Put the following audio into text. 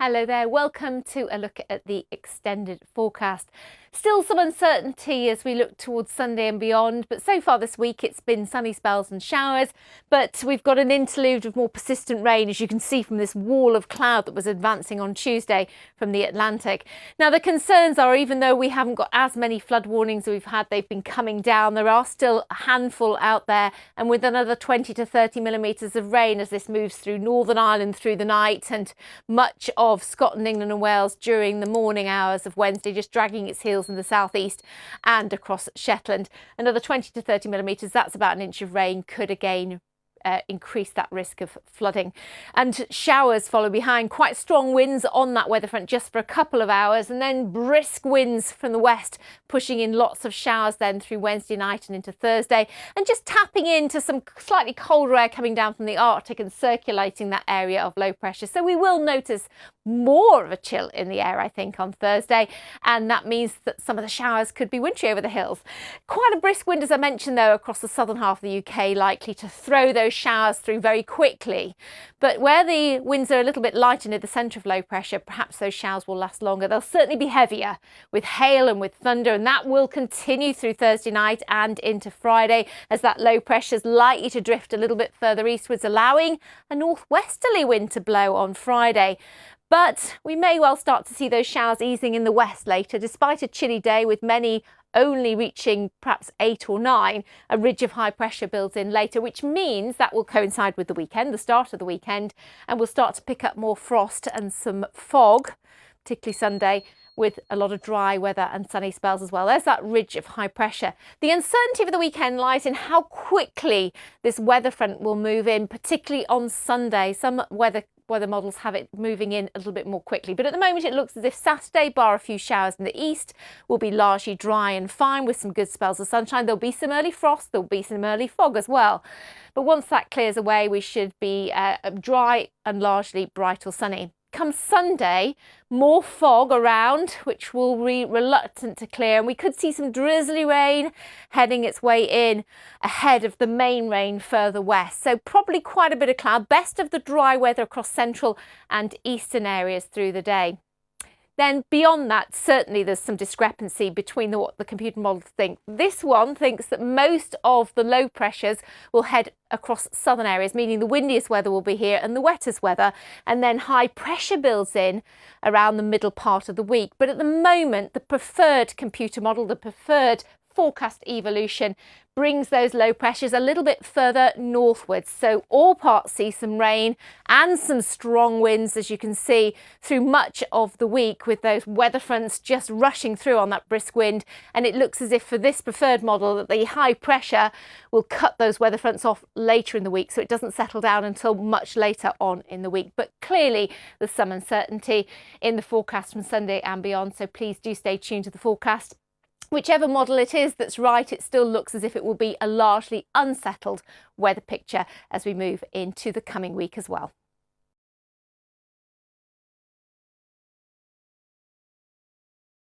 Hello there, welcome to a look at the extended forecast. Still some uncertainty as we look towards Sunday and beyond, but so far this week it's been sunny spells and showers, but we've got an interlude of more persistent rain, as you can see from this wall of cloud that was advancing on Tuesday from the Atlantic. Now the concerns are, even though we haven't got as many flood warnings as we've had, they've been coming down. There are still a handful out there, and with another 20 to 30 millimetres of rain as this moves through Northern Ireland through the night and much of Scotland, England and Wales during the morning hours of Wednesday, just dragging its heels in the southeast and across Shetland. Another 20 to 30 millimetres, that's about an inch of rain, could again increase that risk of flooding. And showers follow behind, quite strong winds on that weather front just for a couple of hours, and then brisk winds from the west pushing in lots of showers then through Wednesday night and into Thursday, and just tapping into some slightly colder air coming down from the Arctic and circulating that area of low pressure. So we will notice more of a chill in the air, I think, on Thursday, and that means that some of the showers could be wintry over the hills. Quite a brisk wind, as I mentioned, though, across the southern half of the UK, likely to throw those showers through very quickly. But where the winds are a little bit lighter near the centre of low pressure, perhaps those showers will last longer. They'll certainly be heavier with hail and with thunder, and that will continue through Thursday night and into Friday as that low pressure is likely to drift a little bit further eastwards, allowing a northwesterly wind to blow on Friday. But we may well start to see those showers easing in the west later. Despite a chilly day with many only reaching perhaps 8 or 9, a ridge of high pressure builds in later, which means that will coincide with the weekend, the start of the weekend, and we'll start to pick up more frost and some fog, particularly Sunday, with a lot of dry weather and sunny spells as well. There's that ridge of high pressure. The uncertainty for the weekend lies in how quickly this weather front will move in, particularly on Sunday. Some weather models have it moving in a little bit more quickly, but at the moment it looks as if Saturday, bar a few showers in the east, will be largely dry and fine with some good spells of sunshine. There'll be some early frost, there'll be some early fog as well, but once that clears away we should be dry and largely bright or sunny. Come Sunday, more fog around, which will be reluctant to clear, and we could see some drizzly rain heading its way in ahead of the main rain further west. So probably quite a bit of cloud, best of the dry weather across central and eastern areas through the day. Then beyond that, certainly there's some discrepancy between what the computer models think. This one thinks that most of the low pressures will head across southern areas, meaning the windiest weather will be here and the wettest weather, and then high pressure builds in around the middle part of the week. But at the moment, the preferred computer model, the preferred forecast evolution, brings those low pressures a little bit further northwards. So all parts see some rain and some strong winds, as you can see, through much of the week, with those weather fronts just rushing through on that brisk wind. And it looks as if for this preferred model that the high pressure will cut those weather fronts off later in the week, so it doesn't settle down until much later on in the week. But clearly there's some uncertainty in the forecast from Sunday and beyond, so please do stay tuned to the forecast. Whichever model it is that's right, it still looks as if it will be a largely unsettled weather picture as we move into the coming week as well.